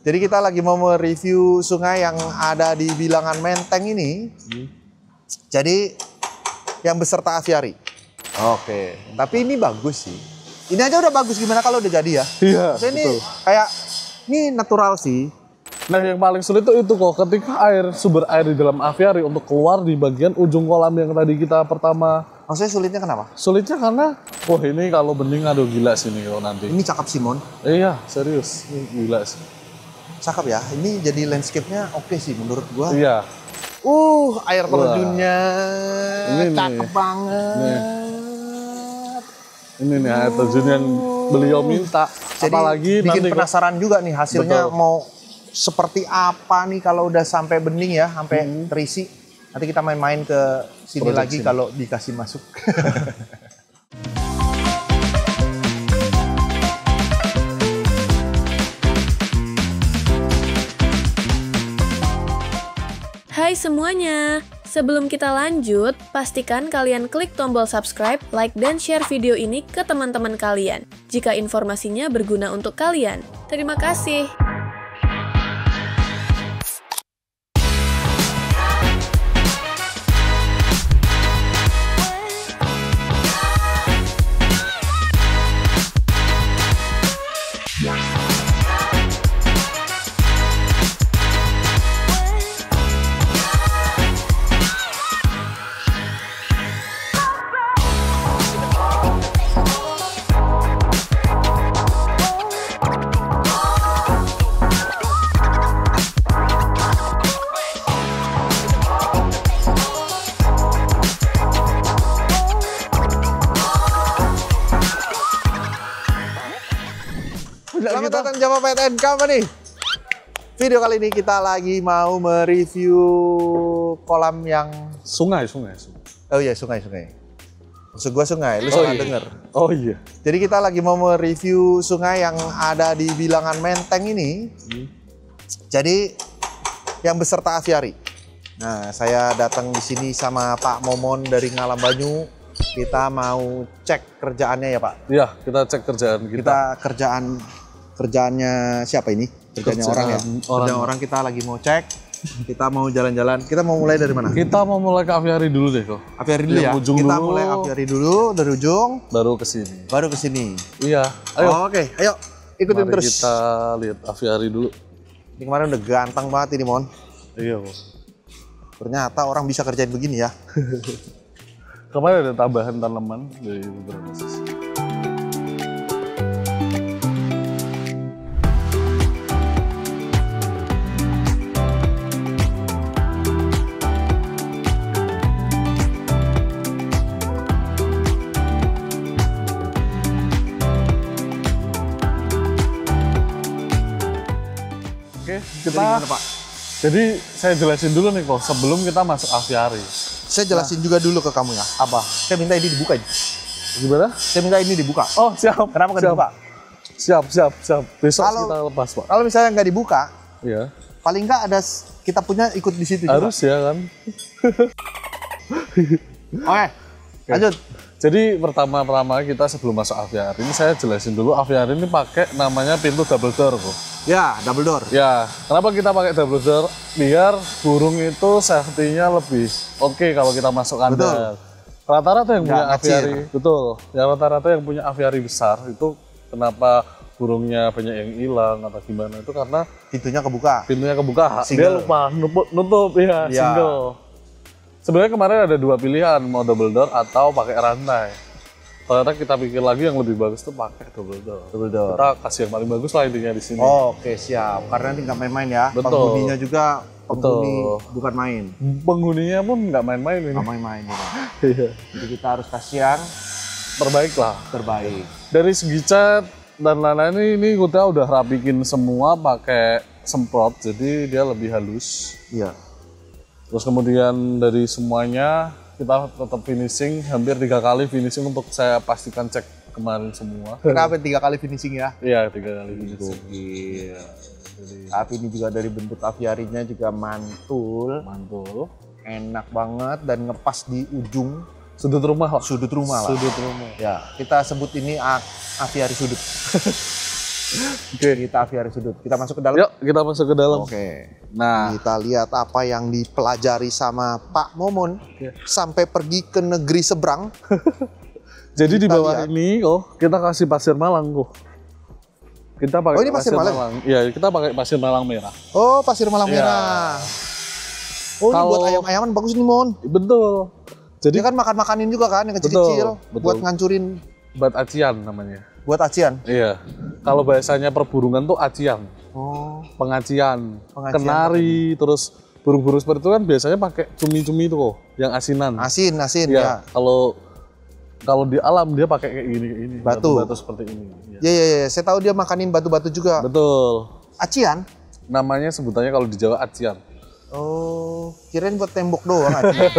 Jadi kita lagi mau mereview sungai yang ada di bilangan Menteng ini. Jadi yang beserta aviari. Oke, tapi ini bagus sih. Ini aja udah bagus, gimana kalau udah jadi ya? Iya, Maksudnya ini betul. kayak ini natural sih. Nah, yang paling sulit itu kok ketika sumber air di dalam aviari untuk keluar di bagian ujung kolam yang tadi kita pertama. Maksudnya sulitnya kenapa? Sulitnya karena, wah ini kalau bening aduh gila sih nih kalau nanti. Ini cakep Simon. Iya, serius. Ini gila sih. Cakep ya. Ini jadi landscape-nya oke sih menurut gua. Iya. Air terjunnya Ini cakep nih. banget. Ini nih air terjun yang beliau minta. Jadi Apalagi bikin nanti penasaran juga nih hasilnya. Betul. Mau seperti apa nih kalau udah sampai bening ya, sampai terisi. Nanti kita main-main ke sini Project lagi sini. kalau dikasih masuk. Hai semuanya, sebelum kita lanjut, pastikan kalian klik tombol subscribe, like, dan share video ini ke teman-teman kalian jika informasinya berguna untuk kalian. Terima kasih. Selamat datang Java PTN Company. Video kali ini kita lagi mau mereview kolam yang sungai. oh iya sungai. Maksud gua sungai, lu salah denger. Oh iya. Jadi kita lagi mau mereview sungai yang ada di bilangan Menteng ini. Jadi yang beserta aviari. Nah, saya datang di sini sama Pak Momon dari Ngalam Banyu. Kita mau cek kerjaannya ya Pak. Iya, kita cek kerjaan kita. Kerjaannya siapa ini? Kerjaannya orang ya. Kerjaan orang kita lagi mau cek. Kita mau jalan-jalan. Kita mau mulai dari mana? Kita mau mulai ke aviari dulu deh kok. Aviari dulu Yang ya. ujung Kita dulu. mulai aviari dulu dari ujung, Baru ke sini. baru ke sini. Iya, ayo. Oke, ayo ikutin Mari terus. kita lihat aviari dulu. Ini kemarin udah ganteng banget ini Mon. Iya, Bos. Ternyata orang bisa kerjain begini ya. Kemarin ada tambahan tanaman dari beberapa sisi. Oke, Jadi kita. gimana Pak? Jadi saya jelasin dulu nih kok sebelum kita masuk aviari. Saya jelasin juga dulu ke kamu ya. Apa? Saya minta ini dibuka. Gimana? Saya minta ini dibuka. Oh siap. Kenapa nggak Siap. dibuka? Siap. Besok Kalau- kita lepas Pak. Kalau misalnya nggak dibuka, Iya. paling nggak ada kita punya ikut di situ Harus juga. ya kan. Oke, lanjut. Jadi pertama-tama kita sebelum masuk aviari ini saya jelasin dulu aviari ini pakai namanya pintu double door kok. Ya, double door. Ya, kenapa kita pakai double door? Biar burung itu safety-nya lebih oke kalau kita masuk kandang. Rata-rata yang Nggak punya ngacir. aviari, betul. Ya rata-rata yang punya aviari besar itu kenapa burungnya banyak yang hilang atau gimana itu karena Pintunya kebuka. pintunya kebuka. Dia Single. lupa nutup ya, Ya. single. Sebenarnya kemarin ada dua pilihan, mau double door atau pakai rantai. Ternyata kita pikir lagi yang lebih bagus tuh pakai double door. Double door. Kita kasih yang paling bagus lah intinya di sini. Oke, siap. Karena nanti nggak main-main ya. Betul. Penghuninya juga penghuni Betul. bukan main. Penghuninya pun nggak main-main ini. Nggak main-main ini. Iya. Jadi kita harus kasih yang Terbaik lah. terbaik. Dari segi cat dan lain-lain ini kita udah rapikin semua pakai semprot, jadi dia lebih halus. Iya. Terus kemudian dari semuanya kita tetap finishing, hampir 3 kali finishing untuk saya pastikan cek kemarin semua. Kenapa 3 kali finishing ya? Iya 3 kali finishing. Gokil. Tapi ini juga dari bentuk aviarinya juga mantul. Enak banget dan ngepas di ujung Sudut rumah lah. sudut rumah lah. Sudut rumah. Ya, kita sebut ini aviari sudut. Oke. Kita aviari sudut. Kita masuk ke dalam. Yuk, kita masuk ke dalam. Oke. Nah, Kita lihat apa yang dipelajari sama Pak Momon Oke. sampai pergi ke negeri seberang. jadi di kita bawah lihat. ini kita kasih pasir malang kok. Kita pakai Oh, ini pasir malang? Iya, kita pakai pasir malang merah. Oh, pasir malang Iya. merah. Oh, ini Kalau- buat ayam-ayaman bagus nih, Mon. Betul. Jadi Dia kan makan-makanin juga kan yang kecil-kecil Betul, betul. buat ngancurin buat acian namanya. buat acian. Iya. Kalau bahasanya perburungan tuh acian, Oh, pengacian, Pengacian. kenari, terus burung-burung seperti itu kan biasanya pakai cumi-cumi itu kok, yang asinan. asin Iya. ya. Kalau di alam dia pakai kayak gini, Batu. batu seperti ini. Iya. Ya, saya tahu dia makanin batu-batu juga. Betul. Acian? Namanya sebutannya kalau di Jawa acian. Oh, kirain buat tembok doang acian.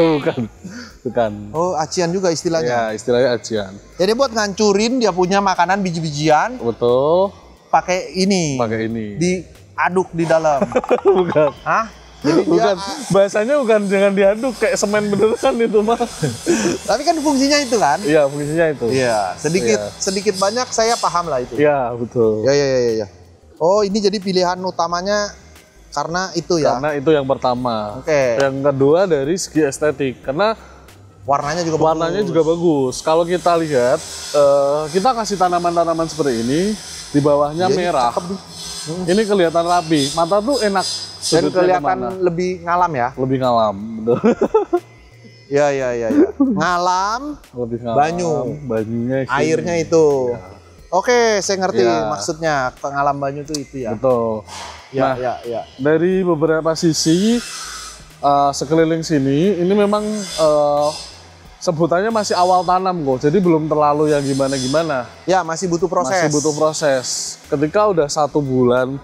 Bukan. Oh, acian juga istilahnya. Ya, istilahnya acian. Jadi buat ngancurin dia punya makanan biji-bijian Betul. pakai ini. Pakai ini. Diaduk di dalam. Bukan. Hah? Jadi Bukan. Bahasanya bukan jangan diaduk kayak semen beneran itu mah. tapi kan fungsinya itu kan? Iya, fungsinya itu. Iya, sedikit Iya. sedikit banyak saya paham lah itu. Iya, betul. Ya. Oh, ini jadi pilihan utamanya karena itu ya. Karena itu yang pertama. Oke. Yang kedua dari segi estetik, karena Warnanya juga warnanya bagus. juga bagus. Kalau kita lihat, kita kasih tanaman-tanaman seperti ini, di bawahnya Iya, ini merah. cakep nih. Ini kelihatan rapi. Mata tuh enak. Dan sudutnya kelihatan kemana. lebih ngalam ya. Lebih ngalam. Betul. Ya. Ngalam, Lebih ngalam. Banyu. Banyunya sini. airnya itu. Oke, saya ngerti Iya. maksudnya. Pengalam banyu itu ya. Betul. Nah, Ya. dari beberapa sisi sekeliling sini, ini memang sebutannya masih awal tanam kok, jadi belum terlalu yang gimana-gimana. Ya, masih butuh proses. Masih butuh proses. Ketika udah 1,5 bulan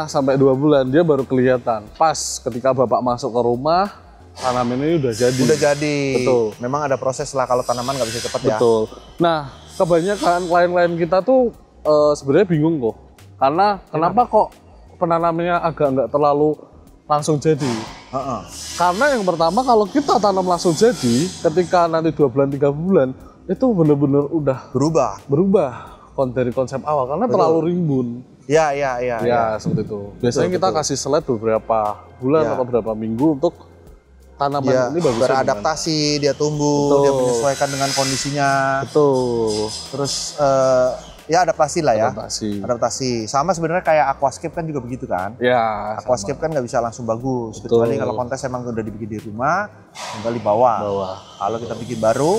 sampai 2 bulan, dia baru kelihatan. Pas ketika bapak masuk ke rumah, tanaman ini udah jadi. Udah jadi. Betul. Memang ada proses lah kalau tanaman nggak bisa cepat ya. Betul. Nah, kebanyakan klien-klien kita tuh sebenarnya bingung kok. Karena kenapa kok penanamannya agak nggak terlalu langsung jadi? Heeh. Karena yang pertama kalau kita tanam langsung jadi, ketika nanti 2 bulan 3 bulan itu bener-bener udah berubah dari konsep awal karena terlalu rimbun. Ya. Ya, seperti itu. Biasanya kita kasih slide beberapa bulan Ya. atau beberapa minggu untuk tanaman Dia ini bagusnya beradaptasi, dia tumbuh, Betul. dia menyesuaikan dengan kondisinya. gimana. Betul. Terus ya adaptasi lah ya. Adaptasi. Sama sebenarnya kayak aquascape kan juga begitu kan. Ya, Aquascape kan nggak bisa langsung bagus. Betul. Kecuali kalau kontes emang udah dibikin di rumah, tinggal di bawah. bawah. Kalau kita bikin baru,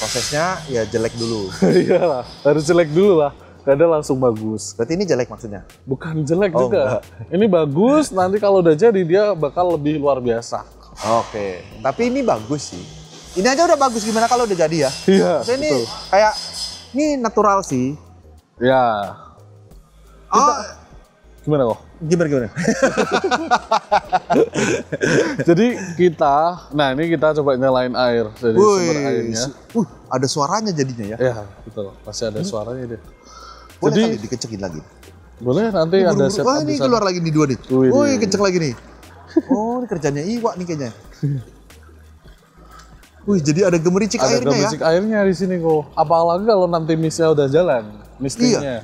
prosesnya ya jelek dulu. Iyalah, harus jelek dulu lah. Gak ada langsung bagus. Berarti ini jelek maksudnya? Bukan jelek Oh, juga. Ini bagus, nanti kalau udah jadi dia bakal lebih luar biasa. Oke. Tapi ini bagus sih. Ini aja udah bagus, gimana kalau udah jadi ya? Iya, Maksudnya ini betul. kayak, ini natural sih. Ya, Oh, gimana kok? gimana? Jadi nah ini kita coba nyalain air dari sumber airnya. Ada suaranya jadinya ya. Ya, betul. Masih ada suaranya deh. Boleh Jadi kali dikecekin lagi. boleh nanti ada Buru-buru. set Wah, ini keluar lagi nih 2 nih. Wih, Wih, nih. kenceng lagi nih. Oh, ini kerjanya Iwak nih kayaknya. Wih, jadi ada gemericik Ada airnya ya. gemericik airnya di sini kok. Apalagi kalau nanti misnya udah jalan, mistingnya.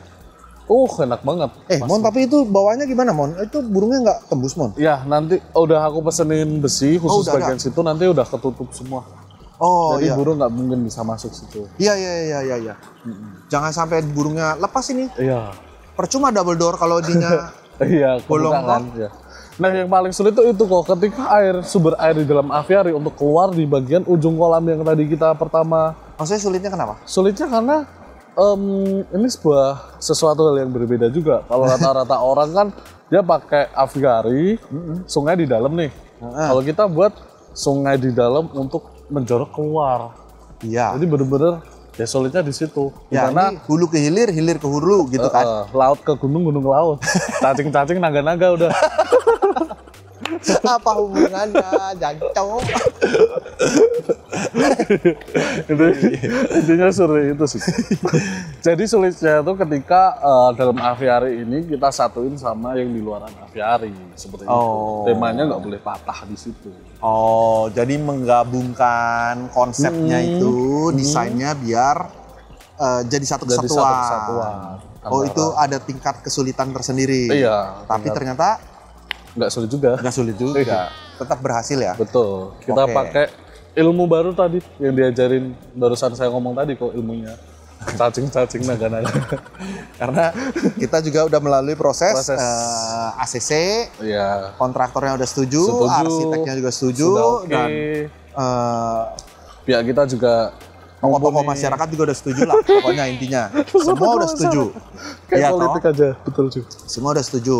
Enak banget. Mon, tapi itu bawahnya gimana, Mon? Itu burungnya nggak tembus, Mon? Ya, nanti udah aku pesenin besi khusus udah bagian situ, nanti udah ketutup semua. Oh, Jadi iya. burung nggak mungkin bisa masuk situ. Iya. Jangan sampai burungnya lepas ini. Iya. Percuma double door kalau ininya Iya, bolong kebukaan, ya. Nah, yang paling sulit itu kok ketika sumber air di dalam aviari untuk keluar di bagian ujung kolam yang tadi kita pertama. maksudnya sulitnya kenapa? Sulitnya karena ini sesuatu hal yang berbeda juga. Kalau rata-rata orang kan dia pakai aviari, sungai di dalam nih. Kalau kita buat sungai di dalam untuk menjorok keluar. Iya. Jadi bener-bener ya sulitnya di situ. Ya, Karena ini hulu ke hilir, hilir ke hulu gitu kan. laut ke gunung, gunung ke laut. Cacing-cacing, naga-naga udah. Apa hubungannya, jancok? Intinya sulit itu sih. Jadi sulitnya itu ketika dalam aviari ini kita satuin sama yang di luaran aviari seperti itu. Temanya nggak boleh patah di situ. Oh, jadi menggabungkan konsepnya itu, desainnya biar jadi satu Jadi kesatuan. satu kesatuan. Oh, itu ada tingkat kesulitan tersendiri. Iya. Tapi ternyata nggak sulit juga. nggak sulit juga. Tetap berhasil ya. Betul. Kita Oke. pakai ilmu baru tadi yang diajarin barusan saya ngomong tadi kok ilmunya. Cacing-cacing naga-naga. Karena kita juga udah melalui proses, Proses. ACC, Iya. kontraktornya udah setuju, Setuju. arsiteknya juga setuju, Sudah oke. dan Pihak kita juga tokoh-tokoh mumpuni. masyarakat juga udah setuju lah. Pokoknya intinya semua udah setuju. Kayak Iya, politik toh? aja, betul juga. Semua udah setuju.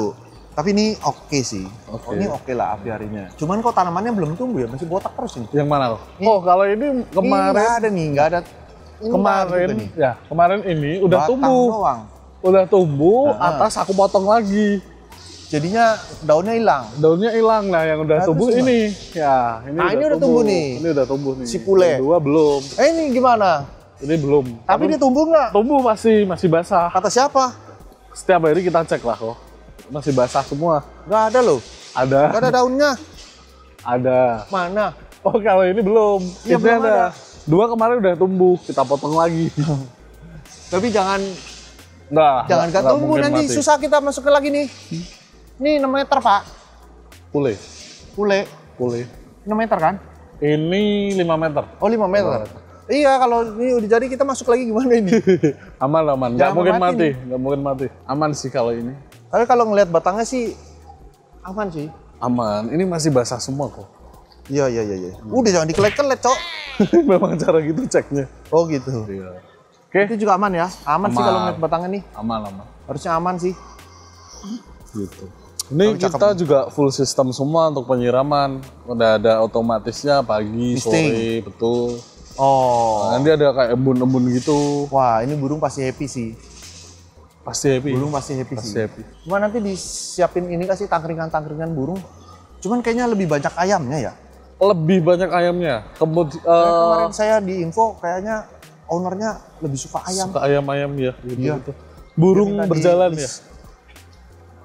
Tapi ini oke sih. Oke. Oh, ini oke lah apiarinya. Cuman kok tanamannya belum tumbuh ya, masih botak terus ini. Yang mana? Oh, kalau ini Ini kemarin nggak ada nih, nggak ada. Ini kemarin nggak ada juga nih. ya, kemarin ini udah Batang tumbuh. doang. Udah tumbuh, Nah. atas aku potong lagi. Jadinya daunnya hilang. Daunnya hilang. Nah, yang udah Nah, tumbuh terus ini. Ya, ini Nah, ini udah tumbuh nih. Ini udah tumbuh nih. Si pule. Yang dua belum. Ini gimana? Ini belum. Tapi dia tumbuh nggak? tumbuh masih basah. Kata siapa? Setiap hari kita cek lah kok. Masih basah semua. Nggak ada loh. Ada. Nggak ada daunnya. Ada. Mana? Oh, kalau ini belum. Iya, Ini belum ada. Dua kemarin udah tumbuh, kita potong lagi. Tapi jangan Nggak nggak tumbuh, mungkin nanti mati. susah kita masukin lagi nih. Ini 6 meter Pak. Pule. Pule. Pule. 6 meter kan? Ini 5 meter. Oh 5 meter. Iya, kalau ini udah jadi kita masuk lagi gimana ini? Aman. Nggak Jangan mungkin mati mati. Nggak mungkin mati. Aman sih kalau ini. Tapi kalau ngelihat batangnya sih aman sih. Aman. Ini masih basah semua kok. Iya. Udah jangan dikelet-kelet, Cok. Memang cara gitu ceknya. Oh gitu. Iya. Oke. Itu juga aman ya? Aman sih Aman. kalau ngeliat batangnya nih. Aman. Harusnya aman sih. Gitu. Ini Tapi cakep kita juga full sistem semua untuk penyiraman. Udah ada otomatisnya pagi, Misting. sore, betul. Oh. Nanti ada kayak embun-embun gitu. Wah, ini burung pasti happy sih. Pasti happy. Burung pasti happy Pasti sih. happy. Cuma nanti disiapin ini kasih tangkringan-tangkringan burung. Cuman kayaknya lebih banyak ayamnya ya. Lebih banyak ayamnya. Kemudian Kemarin saya di info kayaknya ownernya lebih suka ayam. suka ayam-ayam ya. Gitu, Iya. gitu. Burung Dia minta berjalan ya. list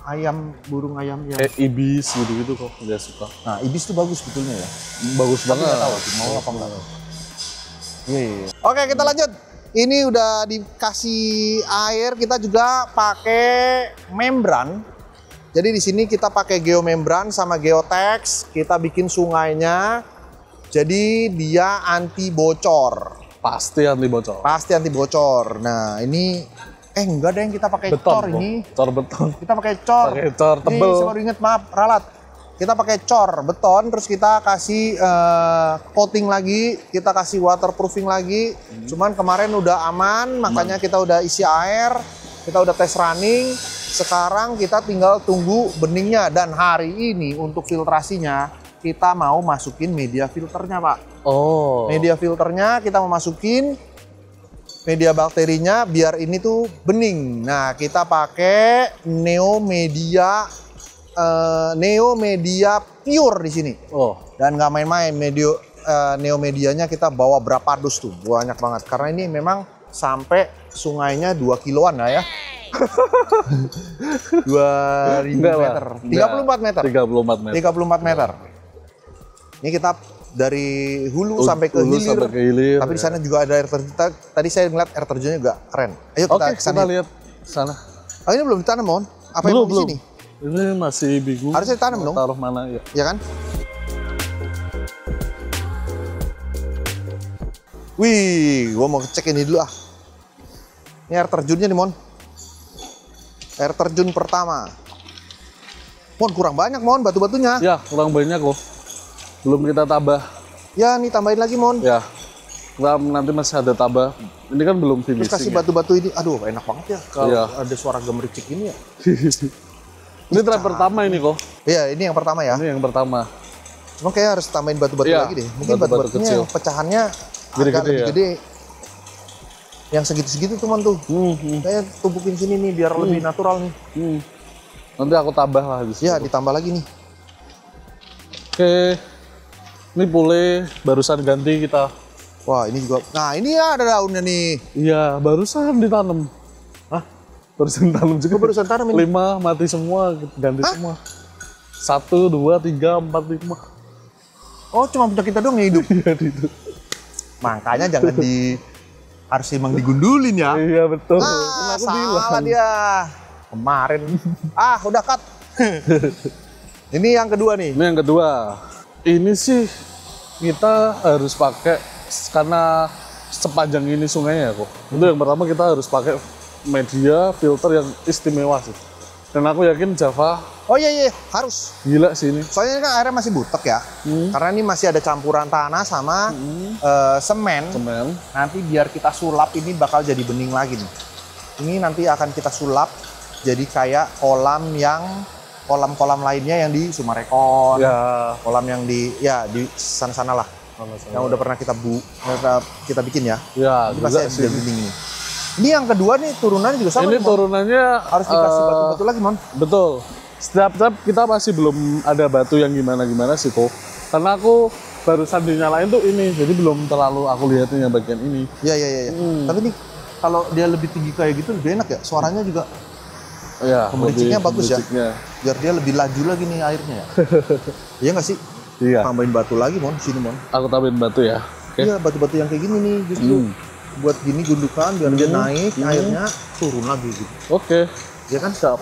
Ayam, burung ayam ya. Kayak ibis gitu-gitu kok dia suka. Nah, ibis tuh bagus sebetulnya ya. Bagus banget. Nggak tahu sih, mau apa enggak. Iya. Oke, kita lanjut. Ini udah dikasih air, kita juga pakai membran. Jadi di sini kita pakai geomembran sama geotex. Kita bikin sungainya. Jadi dia anti bocor. Pasti anti bocor. Pasti anti bocor. Nah, ini enggak ada yang kita pakai Beton cor kok. ini. Cor beton. Kita pakai cor. Pakai cor tebel. Ini saya baru inget, maaf, ralat. Kita pakai cor beton, terus kita kasih coating lagi, kita kasih waterproofing lagi. Cuman kemarin udah aman, makanya kita udah isi air, kita udah tes running. Sekarang kita tinggal tunggu beningnya, dan hari ini untuk filtrasinya kita mau masukin media filternya, Pak. Oh. Media filternya kita mau masukin media bakterinya biar ini tuh bening. Nah, kita pakai Neo Media Pure di sini. Oh. Dan nggak main-main, Neo Medianya kita bawa berapa dus tuh, banyak banget. Karena ini memang sampai sungainya 2 kiloan lah ya. 2000 Enggak lah. meter, 34 meter. 34 meter. 34 meter. Ini kita dari hulu sampai ke Hulu hilir. sampai ke hilir, Tapi di ya. sana juga ada air terjun. Tadi saya ngeliat air terjunnya juga keren. Ayo kita Oke, kesana. kita lihat sana. Oh, ini belum ditanam, Mon? Apa yang Belum, mau di belum. sini? Ini masih bingung. Harusnya ditanam dong. Taruh mana ya? Ya kan? Wih, gua mau cek ini dulu ah. Ini air terjunnya nih, Mon. Air terjun pertama. Mon, kurang banyak, Mon, batu-batunya. Ya, kurang banyak kok. Belum kita tambah. Ya, nih tambahin lagi, Mon. Ya. Kita nanti masih ada tambah. Ini kan belum Terus finishing. kasih ya. batu-batu ini. Aduh, enak banget ya kalau Iya. ada suara gemericik ini ya. Ini trap pertama ini kok. Iya, ini yang pertama ya. Ini yang pertama. Cuma kayak harus tambahin batu-batu Iya, lagi deh. Mungkin batu-batu batu-batunya kecil. yang pecahannya Gede-gede agak lebih ya? gede. Yang segitu-segitu tuh, Mon tuh. Hmm. Kayak tumpukin sini nih biar lebih natural nih. Nanti aku tambah lah di situ. Ya, ditambah lagi nih. Oke. Ini pule barusan ganti kita. Wah, ini juga. Nah, ini ya ada daunnya nih. Iya, barusan ditanam. Hah? Barusan tanam juga. Kok barusan tanam ini? 5 mati semua, ganti semua. 1, 2, 3, 4, 5. Oh, cuma punya kita doang yang hidup. Iya itu. Makanya jangan Harus emang digundulin ya. Iya betul. Kan Ah, aku salah bilang. dia. Kemarin. Udah cut. Ini yang kedua nih. Ini yang kedua. Ini sih kita harus pakai karena sepanjang ini sungainya kok. Itu yang pertama kita harus pakai media filter yang istimewa sih. Dan aku yakin Java Oh iya, harus. gila sih ini. Soalnya ini kan airnya masih butek ya. Karena ini masih ada campuran tanah sama semen. Semen. Nanti biar kita sulap ini bakal jadi bening lagi nih. Ini nanti akan kita sulap jadi kayak kolam-kolam lainnya yang di Sumarekon. Ya. Kolam yang di sana-sana lah. Yang udah pernah kita bikin ya. Ya, Ini pasti juga sih. ada bening ini. Ini yang kedua nih turunannya juga sama. Ini nih, Mon. turunannya Harus dikasih batu-batu lagi, Mon. betul. Setiap kita masih belum ada batu yang gimana sih kok. Karena aku barusan dinyalain tuh ini, jadi belum terlalu aku lihatin yang bagian ini. Iya. Tapi nih kalau dia lebih tinggi kayak gitu lebih enak ya. Suaranya juga Ya, Pembericiknya bagus ya? pembericiknya. biar dia lebih laju lagi nih airnya ya. Iya nggak sih? Iya, Tambahin batu lagi, Mon, sini, Mon. aku tambahin batu ya. Oke. Iya, batu-batu yang kayak gini nih justru buat gini gundukan biar dia naik, airnya turun lagi gitu. Oke. Ya kan? Siap.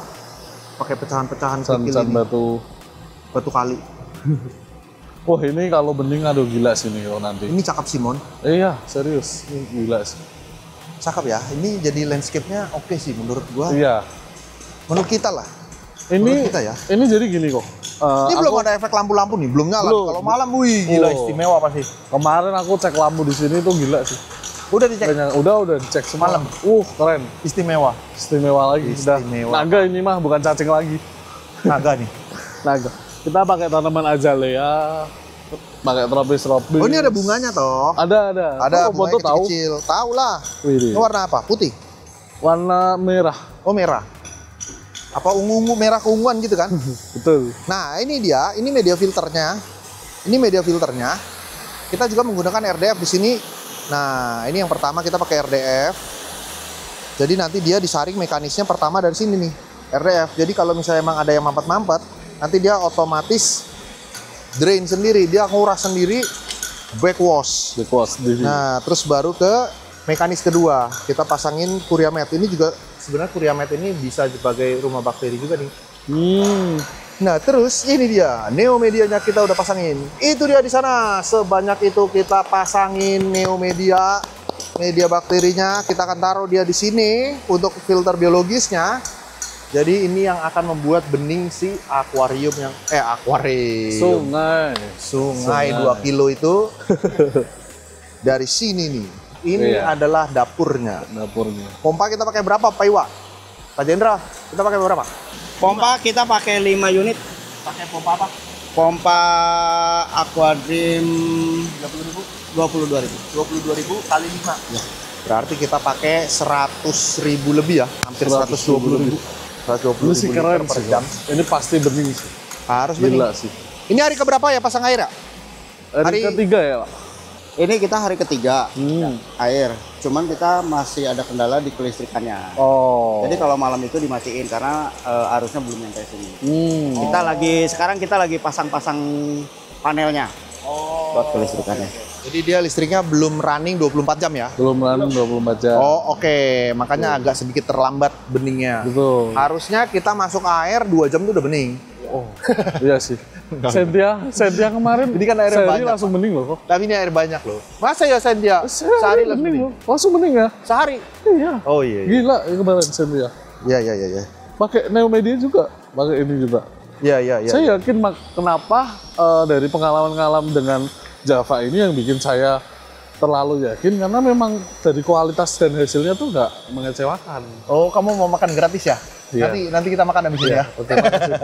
Pakai pecahan-pecahan kecil Can ini. Batu kali. Wah, ini kalau bening aduh gila sih nih kalau nanti. Ini cakep sih, Mon. Iya, serius. Ini gila sih. Cakep ya. Ini jadi landscape-nya oke sih menurut gua. Iya. Menurut kita lah. Ini Menurut kita ya. Ini jadi gini kok. Ini belum ada efek lampu-lampu nih, belum nyala. Belum. Kalau malam, wih, gila Oh. istimewa pasti. Kemarin aku cek lampu di sini tuh gila sih. Udah dicek. Udah dicek semalam. Keren. Istimewa. Istimewa lagi. Istimewa. Udah. Naga ini mah bukan cacing lagi. Naga nih. Naga. Kita pakai tanaman azalea, pakai tropis. Oh, ini ada bunganya toh. Ada. Ada Kok Boboto bunganya tahu? kecil-kecil. Tahu lah. Wih, Ini warna apa? Putih. warna merah. Oh, merah. Apa ungu-ungu merah keunguan gitu kan? Betul. Nah, ini dia. Ini media filternya. Kita juga menggunakan RDF di sini. Nah, ini yang pertama kita pakai RDF. Jadi nanti dia disaring mekanisnya pertama dari sini nih, RDF. Jadi kalau misalnya emang ada yang mampet-mampet, nanti dia otomatis drain sendiri, dia nguras sendiri, backwash. Backwash di sini. Nah, terus baru ke mekanis kedua, kita pasangin Curiamet. Ini juga sebenarnya Curiamet ini bisa sebagai rumah bakteri juga nih. Nah, terus ini dia, neomedianya kita udah pasangin. Itu dia di sana, sebanyak itu kita pasangin neomedia, media bakterinya. Kita akan taruh dia di sini untuk filter biologisnya. Jadi ini yang akan membuat bening si akuarium yang akuarium. Sungai 2 kilo itu dari sini nih. Ini adalah dapurnya. Pompa kita pakai berapa, Pak Iwa? Pak Jendra, kita pakai berapa? Pompa kita pakai 5 unit. Pakai pompa apa? Pompa Aquadream 22.000. 22.000 kali 5. Ya. Berarti kita pakai 100.000 lebih ya, hampir 120.000. 120.000 Ini sih keren liter per sih. jam. Ini pasti bening sih. Harus bening. Gila sih. Ini hari keberapa ya pasang air ya? Hari ketiga ya, Pak? Ini kita hari ketiga air. Cuman kita masih ada kendala di kelistrikannya. Oh. Jadi kalau malam itu dimatiin karena arusnya belum nyampe sini. Sekarang kita lagi pasang-pasang panelnya buat kelistrikannya. Jadi dia listriknya belum running 24 jam ya? Belum running 24 jam. Oh, oke. Makanya agak sedikit terlambat beningnya. Betul. Harusnya kita masuk air 2 jam tuh udah bening. Oh, iya sih. Sentia kemarin Ini kan airnya sehari banyak, langsung bening loh kok. Tapi ini air banyak loh. Masa ya Sentia? Sehari langsung bening bening? loh. Langsung bening ya? Sehari? Iya. Oh iya. Gila ya kemarin Sentia. Iya. Pakai neomedia juga, pakai ini juga. Iya. Saya yakin kenapa dari pengalaman-pengalaman dengan Java ini yang bikin saya terlalu yakin karena memang dari kualitas dan hasilnya tuh nggak mengecewakan. Oh, kamu mau makan gratis ya? Iya. Nanti kita makan habis ini ya. Oke, makasih.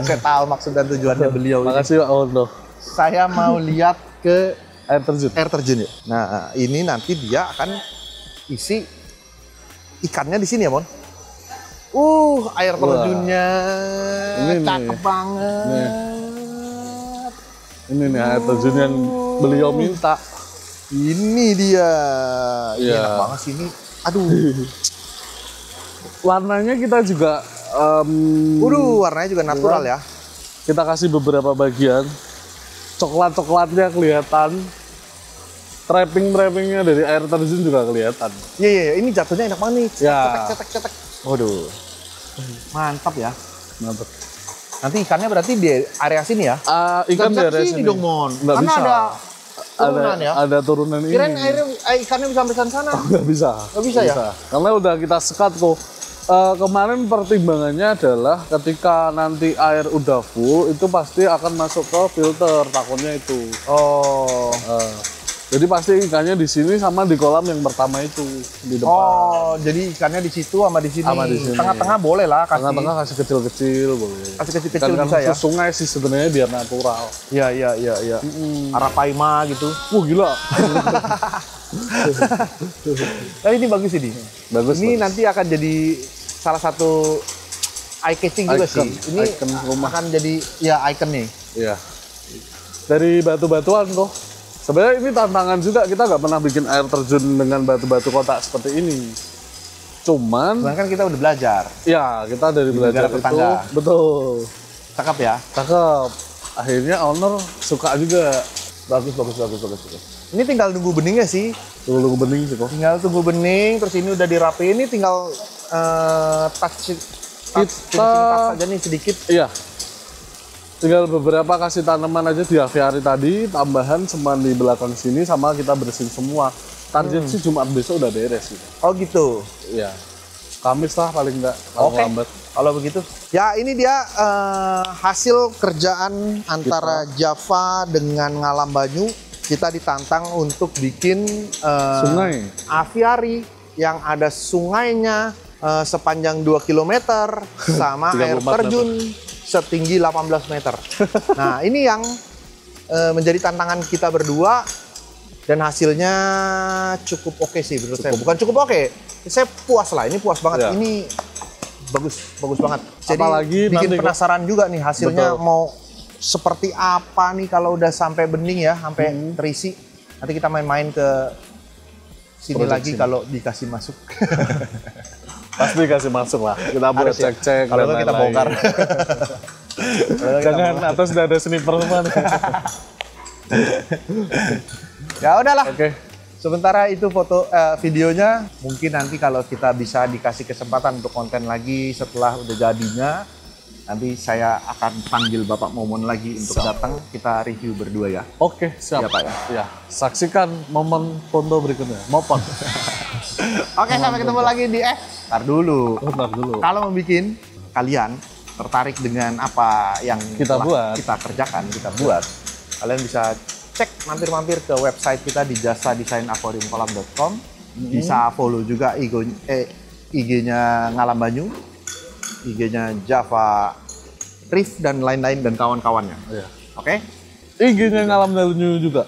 Saya tahu maksud dan tujuannya beliau ini. Makasih Pak Ondo. Saya mau lihat ke Air terjun. air terjun ya. Nah, ini nanti dia akan isi ikannya di sini ya, Mon. Air terjunnya Ini nih. cakep banget. Nih. Ini nih air terjun yang beliau minta. Ini dia. Ini Iya. enak banget sih ini. Aduh. Warnanya kita juga Warnanya juga natural ya. kita kasih beberapa bagian. Coklat-coklatnya kelihatan. trappingnya dari air terjun juga kelihatan. Iya, ini jatuhnya enak banget nih. Ya. Cetek. Waduh. Mantap ya. Mantap. Nanti ikannya berarti di area sini ya? Ikan Nggak dari bisa sini dong, Mon. Nggak Karena bisa. ada turunan ya? Ada turunan ini. Kirain ikannya bisa sampai sana. Nggak bisa. Nggak bisa ya? Karena udah kita sekat kok. Kemarin pertimbangannya adalah ketika nanti air udah full itu pasti akan masuk ke filter, takutnya itu. Oh. Jadi pasti ikannya di sini sama di kolam yang pertama itu di depan. Oh, jadi ikannya di situ sama di sini. Sama di sini. Tengah-tengah boleh lah kasih. Tengah-tengah kasih kecil-kecil boleh. Kasih kecil-kecil Kan bisa ya? sungai sih sebenarnya biar natural. Iya. Arapaima gitu. Wah gila. Nah, ini bagus ini. Bagus. Ini nanti akan jadi salah satu eye catching juga Icon, sih. Ini icon rumah. akan jadi ya icon nih. Iya. Dari batu-batuan kok. Sebenarnya ini tantangan juga, kita nggak pernah bikin air terjun dengan batu-batu kotak seperti ini. Cuman, Bahkan kita udah belajar. ya kita dari Di belajar negara itu, tetangga. betul, Cakep ya. cakep. Akhirnya owner suka juga. Bagus. Ini tinggal nunggu beningnya sih. Tunggu bening sih kok. Tinggal tunggu bening, terus ini udah dirapiin. Ini tinggal touch finishing touch aja nih sedikit. Iya. Tinggal beberapa kasih tanaman aja di aviari tadi, tambahan semen di belakang sini sama kita bersihin semua. Target sih Jumat besok udah beres gitu. Oh gitu. Iya. Kamis lah paling enggak, kalau Oke. lambat. Kalau begitu, ya ini dia hasil kerjaan antara Java dengan Ngalam Banyu. Kita ditantang untuk bikin Sungai. aviari yang ada sungainya sepanjang 2 km sama air 34 terjun setinggi 18 meter. Nah, ini yang menjadi tantangan kita berdua dan hasilnya cukup oke sih menurut saya. Bukan cukup oke, saya puas lah. Ini puas banget. Ya. Ini bagus banget. Jadi Apalagi bikin nanti penasaran juga nih hasilnya Betul. mau seperti apa nih kalau udah sampai bening ya, sampai terisi. Nanti kita main-main ke sini Project lagi sini. kalau dikasih masuk. Pasti kasih masuk lah. Kita buat Harus ya. cek-cek. Kalau dan nggak kita lain-lain. bongkar. Jangan, atas udah ada sniper teman. Ya udahlah. Oke. Sementara itu foto videonya mungkin nanti kalau kita bisa dikasih kesempatan untuk konten lagi setelah udah jadinya, nanti saya akan panggil Bapak Momon lagi untuk datang kita review berdua ya. Oke, siap. Iya, Pak, ya. Ya, saksikan momen foto berikutnya. Mopon. Oke, sampai ketemu lagi di tar dulu. Bentar dulu. Kalau membuat kalian tertarik dengan apa yang Kita telah buat. kita kerjakan, kita buat, kalian bisa cek mampir-mampir ke website kita di jasadesainaquariumkolam.com. Bisa follow juga IG-nya Ngalam Banyu, IG-nya Java Reef dan lain-lain dan kawan-kawannya. Iya. Oke? IG-nya Ngalam Banyu juga.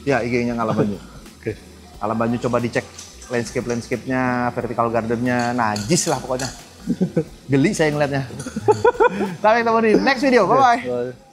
Ya, IG-nya Ngalam Banyu. Oke. Ngalam Banyu coba dicek landscape-nya, vertical garden-nya, najis lah pokoknya. Geli saya ngeliatnya. Sampai ketemu di next video. Bye-bye. Bye.